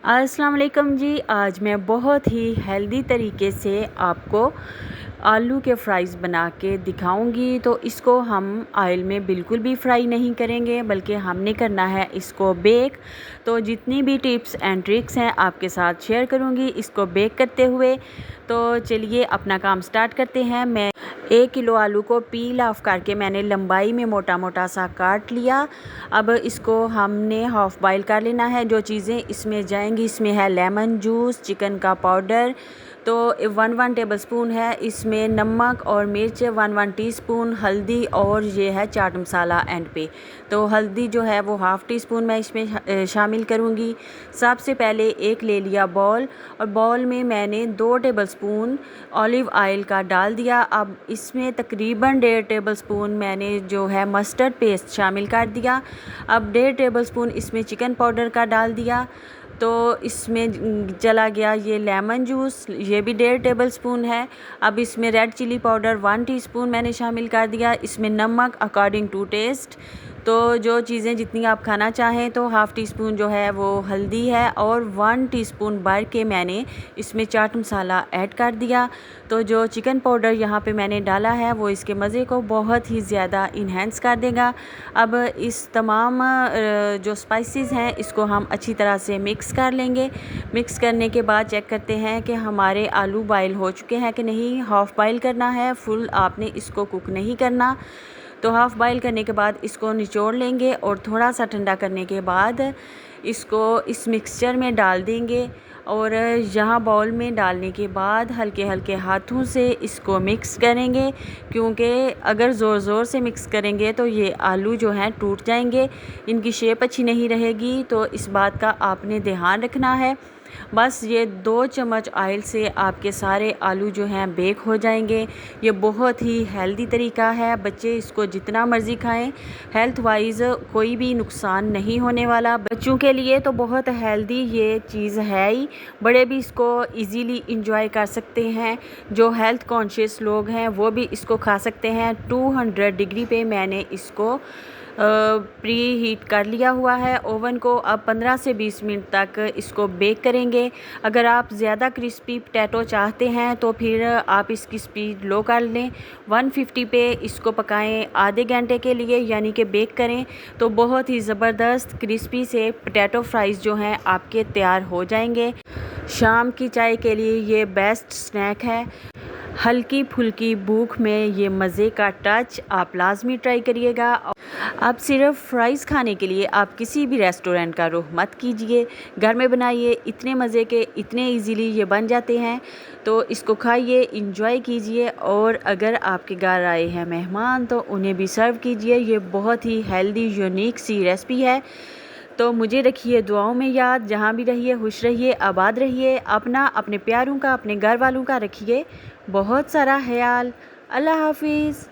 अस्सलाम वालेकुम जी। आज मैं बहुत ही हेल्दी तरीके से आपको आलू के फ़्राइज़ बना के दिखाऊंगी। तो इसको हम ऑयल में बिल्कुल भी फ्राई नहीं करेंगे, बल्कि हमने करना है इसको बेक। तो जितनी भी टिप्स एंड ट्रिक्स हैं आपके साथ शेयर करूंगी इसको बेक करते हुए। तो चलिए अपना काम स्टार्ट करते हैं। मैं 1 किलो आलू को पील ऑफ करके मैंने लंबाई में मोटा मोटा सा काट लिया। अब इसको हमने हाफ़ बॉयल कर लेना है। जो चीज़ें इसमें जाएंगी, इसमें है लेमन जूस, चिकन का पाउडर, तो 1 टेबल स्पून है, इसमें नमक और मिर्च 1 टीस्पून, हल्दी और ये है चाट मसाला एंड पे। तो हल्दी जो है वो हाफ़ टी स्पून मैं इसमें शामिल करूँगी। सबसे पहले एक ले लिया बॉल, और बॉल में मैंने 2 टेबल स्पून ऑलिव ऑयल का डाल दिया। अब इसमें तकरीबन 1.5 टेबल स्पून मैंने जो है मस्टर्ड पेस्ट शामिल कर दिया। अब 1.5 टेबल स्पून इसमें चिकन पाउडर का डाल दिया। तो इसमें चला गया ये लेमन जूस, ये भी 1.5 टेबल स्पून है। अब इसमें रेड चिली पाउडर 1 टीस्पून मैंने शामिल कर दिया। इसमें नमक अकॉर्डिंग टू टेस्ट। तो जो चीज़ें जितनी आप खाना चाहें, तो हाफ़ टी स्पून जो है वो हल्दी है, और 1 टीस्पून भर के मैंने इसमें चाट मसाला ऐड कर दिया। तो जो चिकन पाउडर यहाँ पे मैंने डाला है वो इसके मज़े को बहुत ही ज़्यादा इन्हेंस कर देगा। अब इस तमाम जो स्पाइसेस हैं इसको हम अच्छी तरह से मिक्स कर लेंगे। मिक्स करने के बाद चेक करते हैं कि हमारे आलू बॉयल हो चुके हैं कि नहीं। हाफ़ बॉयल करना है, फुल आपने इसको कुक नहीं करना। तो हाफ़ बॉयल करने के बाद इसको निचोड़ लेंगे, और थोड़ा सा ठंडा करने के बाद इसको इस मिक्सचर में डाल देंगे। और यहाँ बाउल में डालने के बाद हल्के हल्के हाथों से इसको मिक्स करेंगे, क्योंकि अगर ज़ोर ज़ोर से मिक्स करेंगे तो ये आलू जो हैं टूट जाएंगे, इनकी शेप अच्छी नहीं रहेगी। तो इस बात का आपने ध्यान रखना है। बस ये 2 चम्मच ऑयल से आपके सारे आलू जो हैं बेक हो जाएंगे। ये बहुत ही हेल्दी तरीका है, बच्चे इसको जितना मर्ज़ी खाएं, हेल्थ वाइज कोई भी नुकसान नहीं होने वाला। बच्चों के लिए तो बहुत हेल्दी ये चीज़ है ही, बड़े भी इसको इजीली इंजॉय कर सकते हैं। जो हेल्थ कॉन्शियस लोग हैं वो भी इसको खा सकते हैं। 200 डिग्री पे मैंने इसको प्री हीट कर लिया हुआ है ओवन को। अब 15 से 20 मिनट तक इसको बेक करेंगे। अगर आप ज़्यादा क्रिस्पी पोटैटो चाहते हैं तो फिर आप इसकी स्पीड लो कर लें, 150 पे इसको पकाएं आधे घंटे के लिए, यानी कि बेक करें। तो बहुत ही ज़बरदस्त क्रिस्पी से पोटैटो फ्राइज़ जो हैं आपके तैयार हो जाएंगे। शाम की चाय के लिए ये बेस्ट स्नैक है। हल्की फुल्की भूख में ये मज़े का टच आप लाजमी ट्राई करिएगा। आप सिर्फ फ्राइज़ खाने के लिए आप किसी भी रेस्टोरेंट का रुख मत कीजिए, घर में बनाइए। इतने मज़े के, इतने इजीली ये बन जाते हैं। तो इसको खाइए, इंजॉय कीजिए, और अगर आपके घर आए हैं मेहमान तो उन्हें भी सर्व कीजिए। ये बहुत ही हेल्दी यूनिक सी रेसिपी है। तो मुझे रखिए दुआओं में याद। जहाँ भी रहिए खुश रहिए, आबाद रहिए। अपना, अपने प्यारों का, अपने घर वालों का रखिए बहुत सारा ख्याल। अल्लाह हाफिज़।